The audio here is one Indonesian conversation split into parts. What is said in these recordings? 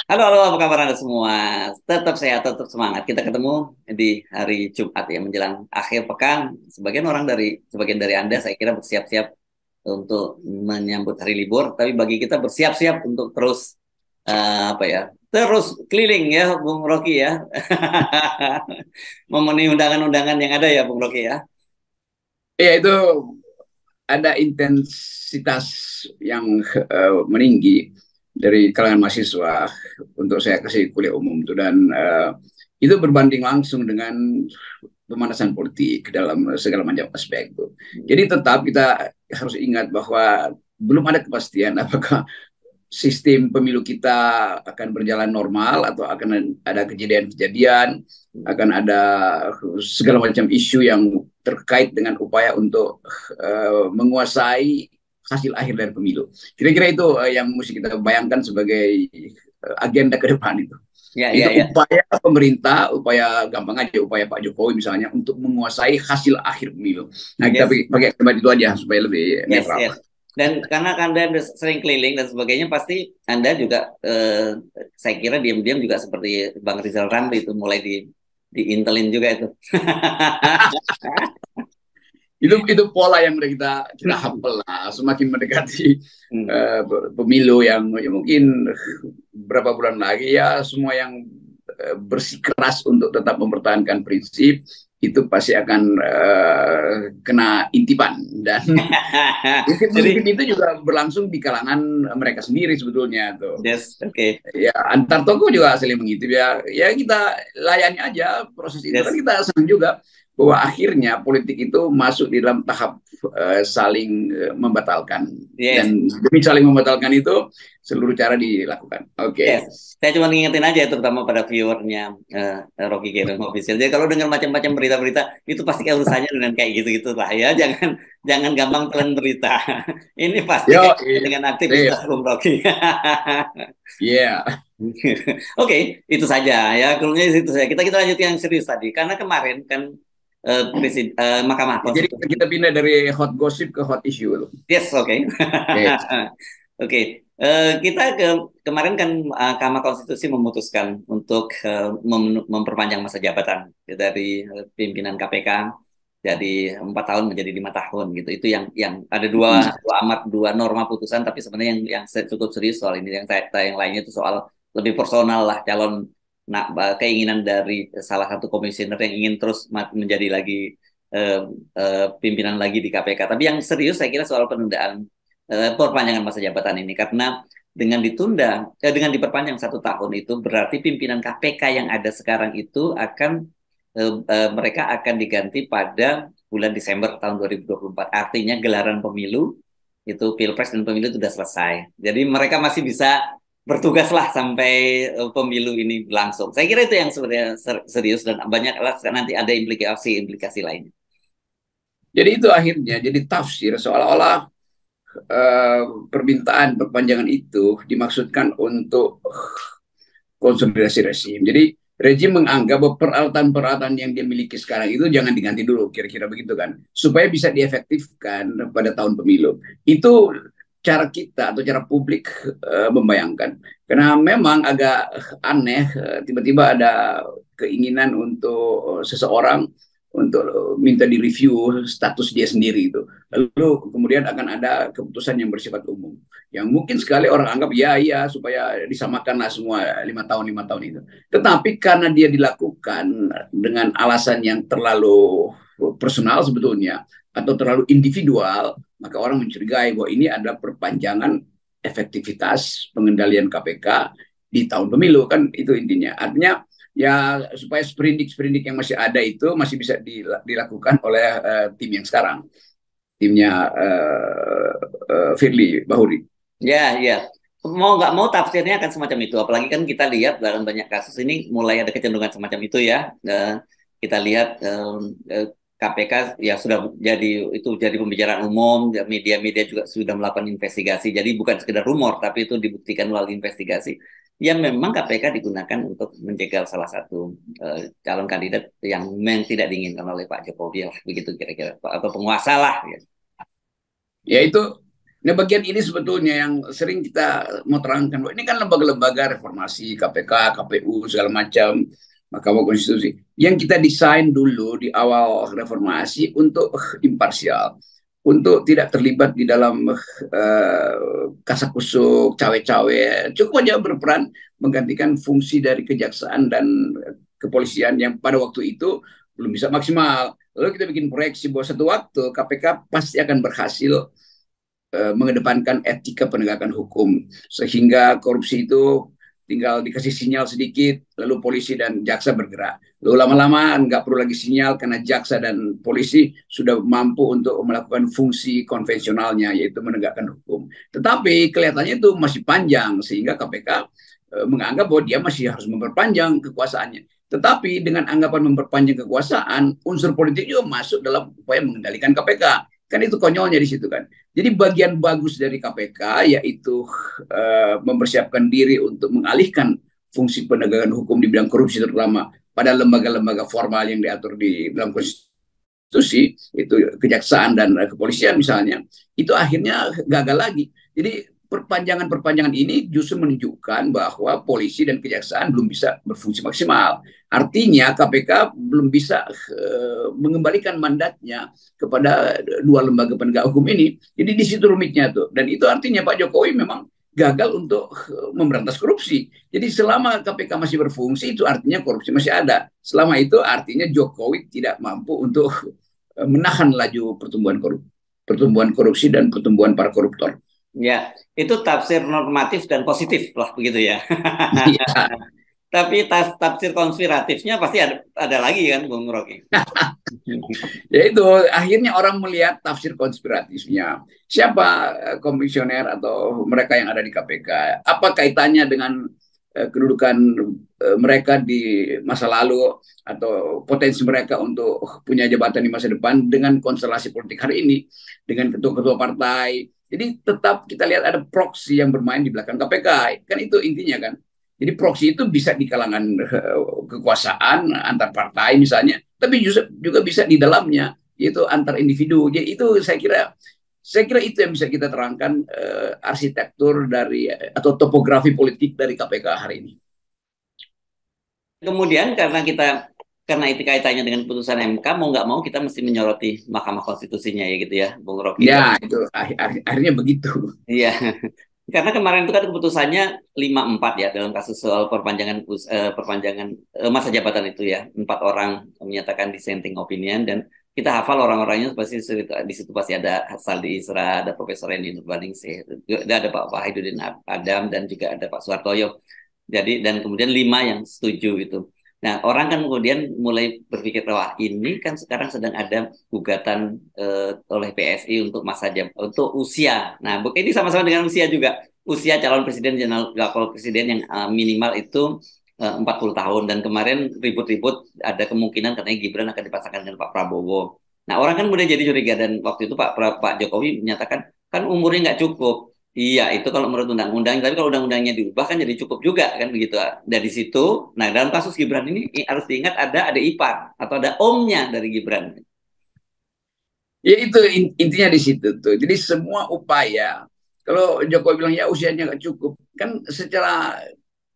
Halo, halo, apa kabar Anda semua? Tetap sehat, tetap semangat. Kita ketemu di hari Jumat ya, menjelang akhir pekan. Sebagian dari Anda, saya kira bersiap-siap untuk menyambut hari libur. Tapi bagi kita bersiap-siap untuk terus apa ya, terus keliling ya, Bung Rocky ya, memenuhi undangan-undangan yang ada ya, Bung Rocky ya. Ya itu ada intensitas yang meninggi dari kalangan mahasiswa untuk saya kasih kuliah umum itu dan itu berbanding langsung dengan pemanasan politik dalam segala macam aspek itu. Jadi tetap kita harus ingat bahwa belum ada kepastian apakah sistem pemilu kita akan berjalan normal atau akan ada kejadian-kejadian, akan ada segala macam isu yang terkait dengan upaya untuk menguasai hasil akhir dari pemilu. Kira-kira itu yang mesti kita bayangkan sebagai agenda ke depan itu. Ya, Itu ya, ya. upaya pemerintah, upaya gampang aja, upaya Pak Jokowi misalnya untuk menguasai hasil akhir pemilu. Nah kita Yes. pakai kalimat itu aja supaya lebih Yes, netral. yes. Dan karena Anda sering keliling dan sebagainya, pasti Anda juga, saya kira diam-diam juga seperti Bang Rizal Ramli itu mulai diintelin juga itu. Itu pola yang udah kita hafal lah, semakin mendekati Hmm. pemilu yang ya mungkin berapa bulan lagi ya semua yang bersikeras untuk tetap mempertahankan prinsip itu pasti akan kena intipan dan mungkin mungkin Jadi, itu juga berlangsung di kalangan mereka sendiri sebetulnya tuh. yes, oke, okay. Ya antar toko juga saling mengintip ya. Ya kita layani aja proses itu kan Yes, kita senang juga bahwa akhirnya politik itu masuk di dalam tahap saling membatalkan yes. dan demi saling membatalkan itu seluruh cara dilakukan. Oke. Okay. Yes, saya cuma ngingetin aja terutama pada viewernya Rocky Gerung Official. Jadi kalau dengar macam-macam berita-berita itu pasti urusannya dengan kayak gitu-gitu lah ya. Jangan jangan gampang telan berita. Ini pasti Yo, kaitannya dengan aktivitas sip. Bung Rocky. Yeah. Oke, itu saja ya. Kalau itu saja. Kita lanjut yang serius tadi. Karena kemarin kan Mahkamah Jadi Konstitusi. kita pindah dari hot gossip ke hot issue. Yes, oke. Okay. Oke, kita kemarin kan Mahkamah Konstitusi memutuskan untuk memperpanjang masa jabatan dari pimpinan KPK jadi 4 tahun menjadi 5 tahun gitu. Itu yang ada dua norma putusan, tapi sebenarnya yang cukup serius soal ini. Yang lainnya itu soal lebih personal lah calon, keinginan dari salah satu komisioner yang ingin terus menjadi lagi eh, pimpinan lagi di KPK. Tapi yang serius saya kira soal penundaan perpanjangan masa jabatan ini karena dengan diperpanjang 1 tahun itu berarti pimpinan KPK yang ada sekarang itu mereka akan diganti pada bulan Desember tahun 2024. Artinya gelaran pemilu itu Pilpres dan pemilu itu sudah selesai. Jadi mereka masih bisa bertugas lah sampai pemilu ini berlangsung. Saya kira itu yang sebenarnya serius dan banyak lah nanti ada implikasi lainnya. Jadi itu akhirnya jadi tafsir seolah-olah eh, permintaan perpanjangan itu dimaksudkan untuk konsolidasi rezim. Jadi rezim menganggap bahwa peralatan-peralatan yang dia miliki sekarang itu jangan diganti dulu, kira-kira begitu kan, supaya bisa diefektifkan pada tahun pemilu. Itu cara kita atau cara publik membayangkan. Karena memang agak aneh, tiba-tiba ada keinginan untuk seseorang untuk minta direview status dia sendiri itu. Lalu kemudian akan ada keputusan yang bersifat umum yang mungkin sekali orang anggap ya iya supaya disamakanlah semua 5 tahun itu. Tetapi karena dia dilakukan dengan alasan yang terlalu personal sebetulnya atau terlalu individual, maka orang mencurigai bahwa ini adalah perpanjangan efektivitas pengendalian KPK di tahun pemilu kan itu intinya. Artinya ya supaya sprindik-sprindik yang masih ada itu masih bisa dilakukan oleh tim yang sekarang, timnya Firly Bahuri. Ya, ya. Mau nggak mau tafsirnya akan semacam itu. Apalagi kan kita lihat dalam banyak kasus ini mulai ada kecenderungan semacam itu ya. Kita lihat KPK ya sudah jadi pembicaraan umum, ya, media-media juga sudah melakukan investigasi. Jadi bukan sekedar rumor, tapi itu dibuktikan melalui investigasi. Yang memang KPK digunakan untuk menjegal salah satu calon kandidat yang memang tidak diinginkan oleh Pak Jokowi lah, begitu kira-kira. Atau penguasa lah. Ya. Ya itu Nah, bagian ini sebetulnya yang sering kita mau terangkan, bahwa ini kan lembaga-lembaga reformasi, KPK, KPU, segala macam, Mahkamah Konstitusi, yang kita desain dulu di awal reformasi untuk imparsial, untuk tidak terlibat di dalam kasakusuk, cawe-cawe, cukup aja berperan menggantikan fungsi dari kejaksaan dan kepolisian yang pada waktu itu belum bisa maksimal. Lalu kita bikin proyeksi bahwa satu waktu KPK pasti akan berhasil mengedepankan etika penegakan hukum sehingga korupsi itu tinggal dikasih sinyal sedikit lalu polisi dan jaksa bergerak, lalu lama-lama nggak perlu lagi sinyal karena jaksa dan polisi sudah mampu untuk melakukan fungsi konvensionalnya yaitu menegakkan hukum. Tetapi kelihatannya itu masih panjang sehingga KPK menganggap bahwa dia masih harus memperpanjang kekuasaannya. Tetapi dengan anggapan memperpanjang kekuasaan, unsur politik juga masuk dalam upaya mengendalikan KPK. Kan itu konyolnya di situ kan. Jadi bagian bagus dari KPK yaitu mempersiapkan diri untuk mengalihkan fungsi penegakan hukum di bidang korupsi terutama pada lembaga-lembaga formal yang diatur di dalam konstitusi, itu kejaksaan dan kepolisian misalnya, itu akhirnya gagal lagi. Jadi perpanjangan-perpanjangan ini justru menunjukkan bahwa polisi dan kejaksaan belum bisa berfungsi maksimal. Artinya KPK belum bisa mengembalikan mandatnya kepada dua lembaga penegak hukum ini. Jadi di situ rumitnya tuh. Dan itu artinya Pak Jokowi memang gagal untuk memberantas korupsi. Jadi selama KPK masih berfungsi itu artinya korupsi masih ada. Selama itu artinya Jokowi tidak mampu untuk menahan laju pertumbuhan korupsi dan pertumbuhan para koruptor. Ya, itu tafsir normatif dan positif lah begitu ya. Ya, Tapi tafsir konspiratifnya pasti ada lagi kan, Bung Rocky. ya itu akhirnya orang melihat tafsir konspiratifnya. Siapa komisioner atau mereka yang ada di KPK? Apa kaitannya dengan kedudukan mereka di masa lalu atau potensi mereka untuk punya jabatan di masa depan dengan konstelasi politik hari ini, dengan ketua-ketua partai. Jadi tetap kita lihat ada proksi yang bermain di belakang KPK. Kan itu intinya kan. Jadi proksi itu bisa di kalangan kekuasaan antar partai misalnya, tapi juga bisa di dalamnya, yaitu antar individu. Jadi itu saya kira itu yang bisa kita terangkan arsitektur dari atau topografi politik dari KPK hari ini. Kemudian karena itu kaitannya dengan putusan MK, mau nggak mau kita mesti menyoroti Mahkamah Konstitusinya ya gitu ya, Bung Rocky. Ya, itu akhirnya begitu. Iya, karena kemarin itu kan keputusannya 5-4 ya dalam kasus soal perpanjangan masa jabatan itu ya. 4 orang menyatakan dissenting opinion dan kita hafal orang-orangnya pasti di situ pasti ada Saldi Isra, ada Profesor Eni Nurbaningsih, ada Pak Wahidudin Adam dan juga ada Pak Suhartoyo. Jadi dan kemudian 5 yang setuju itu. Nah, orang kan kemudian mulai berpikir wah ini kan sekarang sedang ada gugatan oleh PSI untuk untuk usia. Nah, ini sama-sama dengan usia juga. Usia calon presiden dan wakil presiden yang minimal itu 40 tahun dan kemarin ribut-ribut ada kemungkinan katanya Gibran akan dipasangkan dengan Pak Prabowo. Nah, orang kan kemudian jadi curiga dan waktu itu Pak Jokowi menyatakan kan umurnya nggak cukup. Iya, itu kalau menurut undang-undang, tapi kalau undang-undangnya diubah kan jadi cukup juga kan begitu. Dari situ, nah dalam kasus Gibran ini harus diingat ada ipar atau ada omnya dari Gibran. Ya itu intinya di situ tuh. Jadi semua upaya, kalau Jokowi bilang ya usianya nggak cukup, kan secara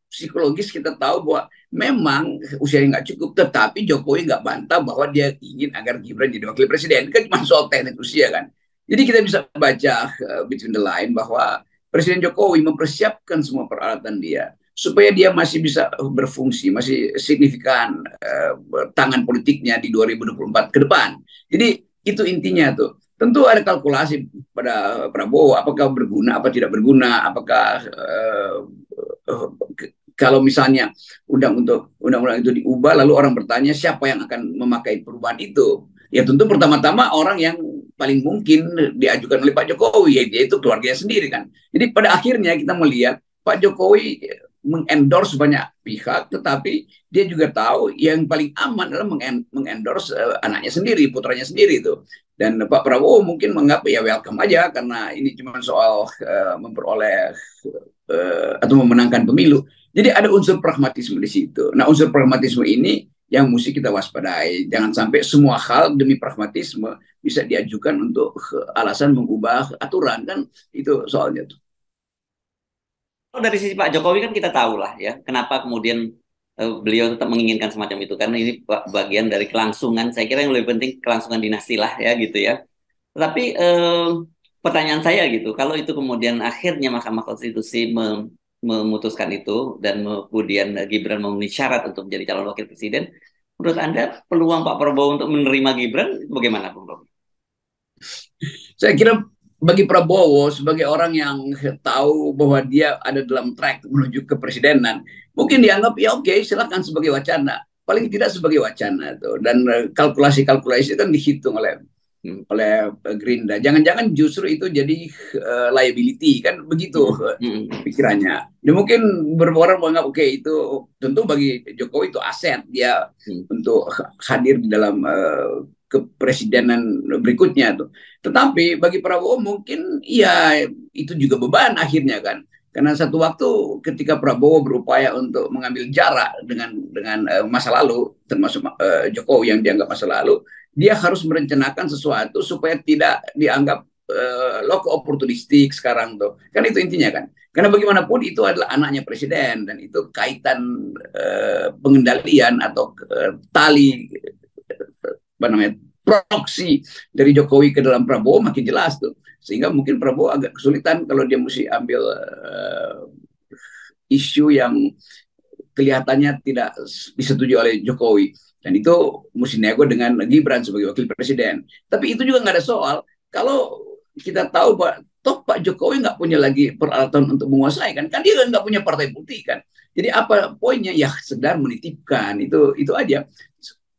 psikologis kita tahu bahwa memang usianya nggak cukup, tetapi Jokowi nggak bantah bahwa dia ingin agar Gibran jadi wakil presiden. Kan cuma soal teknik usia kan. Jadi kita bisa baca between the line bahwa Presiden Jokowi mempersiapkan semua peralatan dia supaya dia masih bisa berfungsi, masih signifikan tangan politiknya di 2024 ke depan. Jadi itu intinya tuh. Tentu ada kalkulasi pada Prabowo, apakah berguna, apa tidak berguna, apakah kalau misalnya undang-undang itu diubah, lalu orang bertanya siapa yang akan memakai perubahan itu. Ya tentu pertama-tama orang yang paling mungkin diajukan oleh Pak Jokowi, yaitu keluarganya sendiri kan. Jadi pada akhirnya kita melihat Pak Jokowi mengendorse banyak pihak, tetapi dia juga tahu yang paling aman adalah mengendorse anaknya sendiri, putranya sendiri itu. Dan Pak Prabowo mungkin menganggap ya welcome aja karena ini cuma soal memperoleh atau memenangkan pemilu. Jadi ada unsur pragmatisme di situ. Nah unsur pragmatisme ini yang mesti kita waspadai. Jangan sampai semua hal demi pragmatisme bisa diajukan untuk alasan mengubah aturan, kan itu soalnya tuh. Kalau dari sisi Pak Jokowi kan kita tahu lah ya, kenapa kemudian beliau tetap menginginkan semacam itu, karena ini bagian dari kelangsungan. Saya kira yang lebih penting kelangsungan dinasti lah ya gitu ya. Tetapi pertanyaan saya gitu, kalau itu kemudian akhirnya Mahkamah Konstitusi memutuskan itu dan kemudian Gibran memenuhi syarat untuk menjadi calon wakil presiden, menurut Anda peluang Pak Prabowo untuk menerima Gibran itu bagaimana, Bung Rob? Saya kira bagi Prabowo sebagai orang yang tahu bahwa dia ada dalam track menuju ke presidenan, mungkin dianggap ya oke, silakan sebagai wacana. Paling tidak sebagai wacana tuh. Dan kalkulasi-kalkulasi kan dihitung oleh Gerindra. Jangan-jangan justru itu jadi liability, kan begitu pikirannya. Dan mungkin beberapa orang menganggap oke, itu tentu bagi Jokowi itu aset dia untuk hadir di dalam kepresidenan berikutnya tuh. Tetapi bagi Prabowo mungkin ya itu juga beban akhirnya kan. Karena satu waktu ketika Prabowo berupaya untuk mengambil jarak dengan masa lalu, termasuk Jokowi yang dianggap masa lalu, dia harus merencanakan sesuatu supaya tidak dianggap loko oportunistik sekarang tuh. Kan itu intinya kan. Karena bagaimanapun itu adalah anaknya presiden dan itu kaitan pengendalian atau tali apa namanya proksi dari Jokowi ke dalam Prabowo makin jelas tuh. Sehingga mungkin Prabowo agak kesulitan kalau dia mesti ambil isu yang kelihatannya tidak disetujui oleh Jokowi. Dan itu mesti nego dengan Gibran sebagai wakil presiden. Tapi itu juga nggak ada soal. Kalau kita tahu bahwa toh Pak Jokowi nggak punya lagi peralatan untuk menguasai kan dia nggak punya partai politik kan. Jadi apa poinnya? Ya sedang menitipkan, itu aja.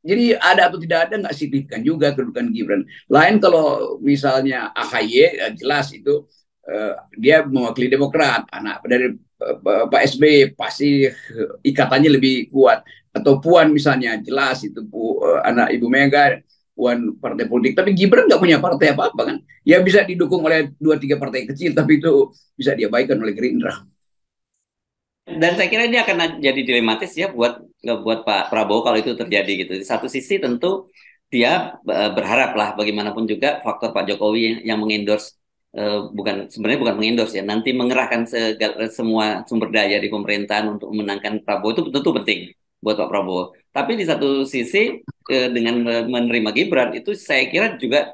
Jadi ada atau tidak ada nggak signifikan juga kedudukan Gibran. Lain kalau misalnya AHY jelas itu dia mewakili Demokrat, anak dari Pak SBY pasti ikatannya lebih kuat. Atau Puan misalnya jelas itu anak Ibu Mega, Puan partai politik. Tapi Gibran nggak punya partai apa-apa kan. Ya bisa didukung oleh 2-3 partai kecil, tapi itu bisa diabaikan oleh Gerindra. Dan saya kira ini akan jadi dilematis ya buat Pak Prabowo kalau itu terjadi gitu. Di satu sisi tentu dia berharap lah bagaimanapun juga faktor Pak Jokowi yang mengendorse sebenarnya bukan mengendorse ya, nanti mengerahkan semua sumber daya di pemerintahan untuk memenangkan Prabowo itu tentu penting buat Pak Prabowo. Tapi di satu sisi dengan menerima Gibran itu saya kira juga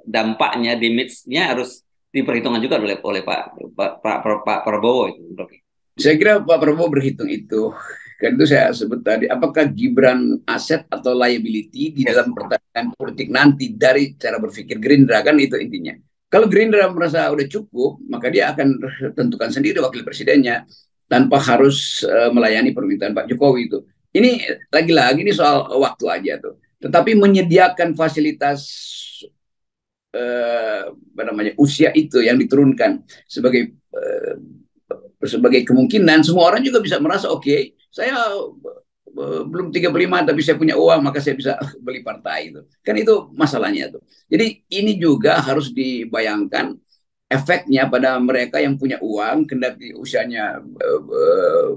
dampaknya, damage-nya harus diperhitungkan juga oleh Pak Prabowo itu. Saya kira Pak Prabowo berhitung itu. Kan itu saya sebut tadi, apakah Gibran aset atau liability di dalam pertandingan politik nanti dari cara berpikir Gerindra, kan itu intinya. Kalau Gerindra merasa udah cukup, maka dia akan tentukan sendiri wakil presidennya tanpa harus melayani permintaan Pak Jokowi itu. Ini lagi-lagi ini soal waktu aja tuh. Tetapi menyediakan fasilitas apa namanya usia itu yang diturunkan sebagai kemungkinan semua orang juga bisa merasa oke, saya belum 35 tapi saya punya uang maka saya bisa beli partai itu. Kan itu masalahnya tuh. Jadi ini juga harus dibayangkan efeknya pada mereka yang punya uang kendati usianya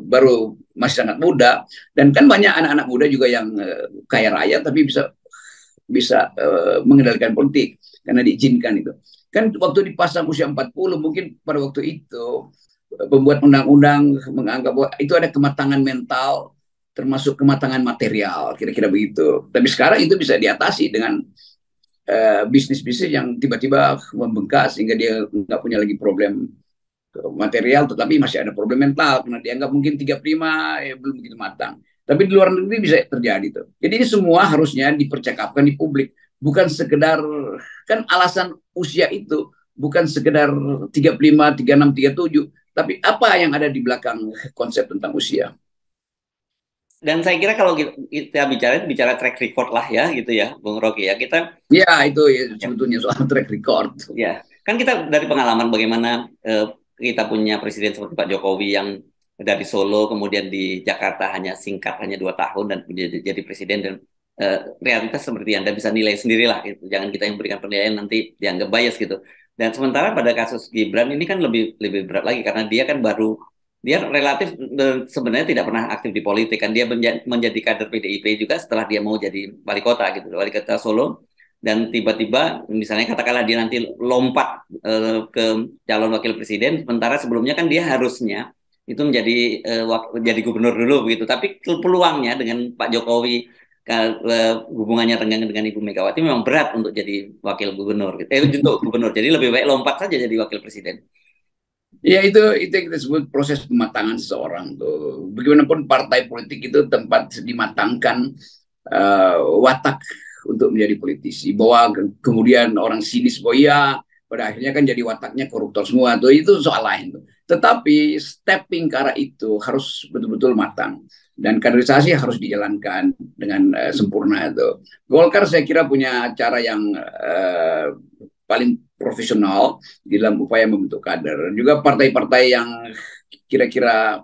baru masih sangat muda, dan kan banyak anak-anak muda juga yang kaya raya tapi bisa mengendalikan politik karena diizinkan itu. Kan waktu dipasang usia 40 mungkin pada waktu itu pembuat undang-undang menganggap bahwa itu ada kematangan mental termasuk kematangan material, kira-kira begitu. Tapi sekarang itu bisa diatasi dengan bisnis-bisnis yang tiba-tiba membengkak sehingga dia nggak punya lagi problem material, tetapi masih ada problem mental karena dianggap mungkin 35 belum begitu matang. Tapi di luar negeri bisa terjadi tuh. Jadi ini semua harusnya dipercakapkan di publik, bukan sekedar kan alasan usia itu bukan sekedar 35, 36, 37, tapi apa yang ada di belakang konsep tentang usia. Dan saya kira kalau kita bicara track record lah ya gitu ya, Bung Rocky ya. Ya itu ya, ya, sebetulnya soal track record. ya, kan kita dari pengalaman bagaimana kita punya presiden seperti Pak Jokowi yang dari Solo kemudian di Jakarta hanya singkat, hanya 2 tahun dan jadi presiden, dan realitas seperti Anda bisa nilai sendirilah gitu. Jangan kita yang berikan penilaian nanti dianggap bias gitu. Dan sementara pada kasus Gibran ini kan lebih berat lagi karena dia kan baru dia relatif sebenarnya tidak pernah aktif di politik kan. Dia menjadi kader PDIP juga setelah dia mau jadi wali kota gitu, wali kota Solo. Dan tiba-tiba misalnya katakanlah dia nanti lompat ke calon wakil presiden, sementara sebelumnya kan dia harusnya itu menjadi jadi gubernur dulu begitu. Tapi peluangnya dengan Pak Jokowi hubungannya tenggang dengan Ibu Megawati memang berat untuk jadi wakil gubernur gitu. Untuk gubernur. Jadi lebih baik lompat saja jadi wakil presiden. Ya itu yang kita sebut proses pematangan seseorang tuh. Bagaimanapun partai politik itu tempat dimatangkan watak untuk menjadi politisi. Bahwa kemudian orang sinis bahwa iya pada akhirnya kan jadi wataknya koruptor semua tuh, itu soal lain tuh. Tetapi stepping ke arah itu harus betul-betul matang dan kaderisasi harus dijalankan dengan sempurna itu. Golkar saya kira punya cara yang paling profesional di dalam upaya membentuk kader. Juga partai-partai yang kira-kira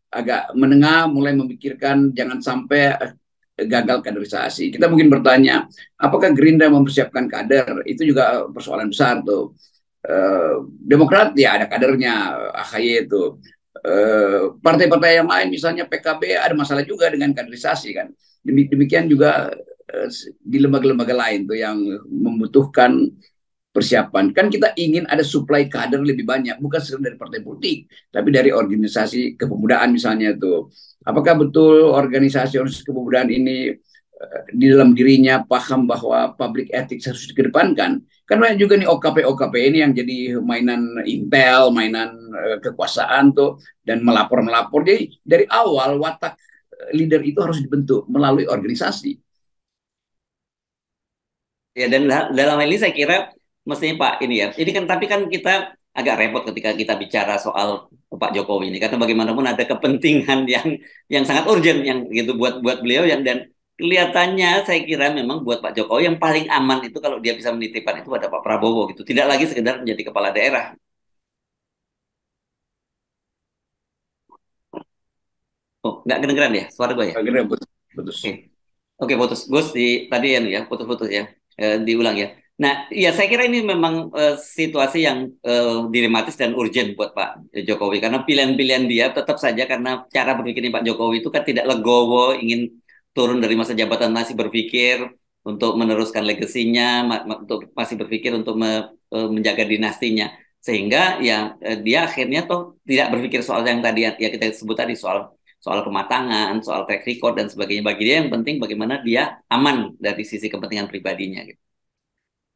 agak menengah mulai memikirkan jangan sampai gagal kaderisasi. Kita mungkin bertanya, apakah Gerindra mempersiapkan kader? Itu juga persoalan besar tuh. Demokrat ya ada kadernya, AHY itu. Partai-partai yang lain misalnya PKB ada masalah juga dengan kaderisasi kan. Demikian juga di lembaga-lembaga lain tuh yang membutuhkan persiapan. Kan kita ingin ada suplai kader lebih banyak, bukan sekedar dari partai politik, tapi dari organisasi kepemudaan misalnya tuh. Apakah betul organisasi kepemudaan ini di dalam dirinya paham bahwa public ethics harus dikedepankan? Kan banyak juga nih OKP-OKP ini yang jadi mainan intel, mainan kekuasaan tuh, dan melapor-melapor. Jadi dari awal watak leader itu harus dibentuk melalui organisasi. Ya, dan dalam hal ini saya kira mestinya Pak ini ya. Ini kan tapi kan kita agak repot ketika kita bicara soal Pak Jokowi ini karena bagaimanapun ada kepentingan yang sangat urgent yang gitu buat buat beliau yang dan kelihatannya saya kira memang buat Pak Jokowi yang paling aman itu kalau dia bisa menitipkan itu pada Pak Prabowo gitu. Tidak lagi sekedar menjadi kepala daerah. Oh, nggak kedengeran ya suara gue ya? Akhirnya putus. Oke. Oke, putus. Gus di tadi ya putus-putus ya. Diulang ya. Nah, ya saya kira ini memang situasi yang dilematis dan urgent buat Pak Jokowi karena pilihan-pilihan dia tetap saja karena cara berpikirnya Pak Jokowi itu kan tidak legowo, ingin turun dari masa jabatan masih berpikir untuk meneruskan legasinya, untuk masih berpikir untuk menjaga dinastinya. Sehingga ya dia akhirnya toh tidak berpikir soal yang tadi ya kita sebut tadi soal soal kematangan, soal track record dan sebagainya. Bagi dia yang penting bagaimana dia aman dari sisi kepentingan pribadinya gitu.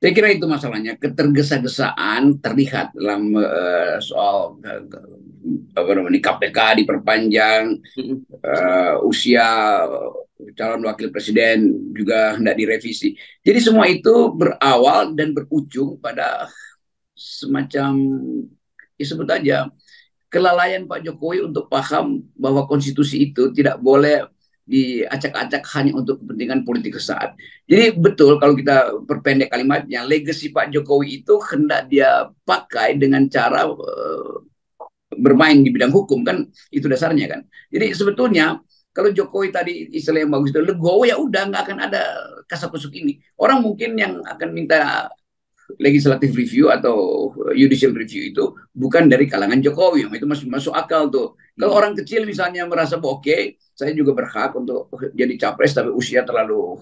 Saya kira itu masalahnya, ketergesa-gesaan terlihat dalam soal apa namanya KPK diperpanjang, usia calon wakil presiden juga hendak direvisi. Jadi semua itu berawal dan berujung pada semacam disebut aja kelalaian Pak Jokowi untuk paham bahwa konstitusi itu tidak boleh diacak-acak hanya untuk kepentingan politik sesaat. Jadi betul kalau kita perpendek kalimatnya, legasi Pak Jokowi itu hendak dia pakai dengan cara bermain di bidang hukum kan itu dasarnya kan. Jadi sebetulnya kalau Jokowi tadi istilah yang bagus itu legowo ya udah nggak akan ada kasak-kusuk ini. Orang mungkin yang akan minta legislative review atau judicial review itu bukan dari kalangan Jokowi, itu masih masuk akal tuh. Kalau orang kecil misalnya merasa oke, saya juga berhak untuk jadi capres tapi usia terlalu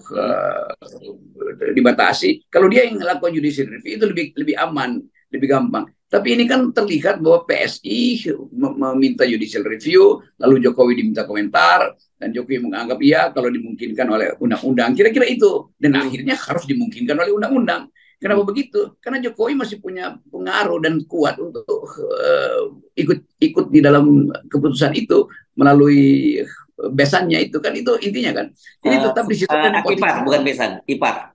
dibatasi. Kalau dia yang melakukan judicial review itu lebih aman, lebih gampang. Tapi ini kan terlihat bahwa PSI meminta judicial review, lalu Jokowi diminta komentar, dan Jokowi menganggap iya kalau dimungkinkan oleh undang-undang. Kira-kira itu. Dan akhirnya harus dimungkinkan oleh undang-undang. Kenapa begitu? Karena Jokowi masih punya pengaruh dan kuat untuk ikut di dalam keputusan itu melalui besannya itu kan itu intinya kan. Jadi tetap di situ ada nepotisme. Bukan besan, ipar.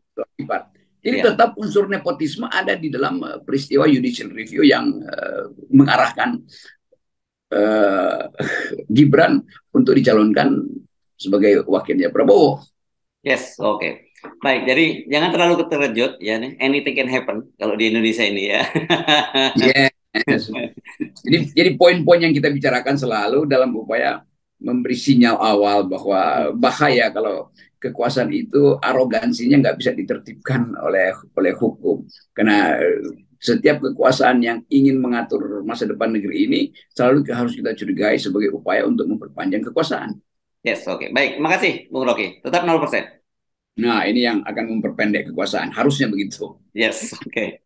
Jadi tetap unsur nepotisme ada di dalam peristiwa judicial review yang mengarahkan Gibran untuk dicalonkan sebagai wakilnya Prabowo. Yes, oke. Okay. Baik, jadi jangan terlalu terkejut ya nih. Anything can happen kalau di Indonesia ini ya. Yes. Jadi poin-poin yang kita bicarakan selalu dalam upaya memberi sinyal awal bahwa bahaya kalau kekuasaan itu arogansinya nggak bisa ditertibkan oleh hukum. Karena setiap kekuasaan yang ingin mengatur masa depan negeri ini selalu harus kita curigai sebagai upaya untuk memperpanjang kekuasaan. Yes, oke. Baik, makasih Bung Rocky. Tetap 0%. Nah, ini yang akan memperpendek kekuasaan. Harusnya begitu. Yes, oke.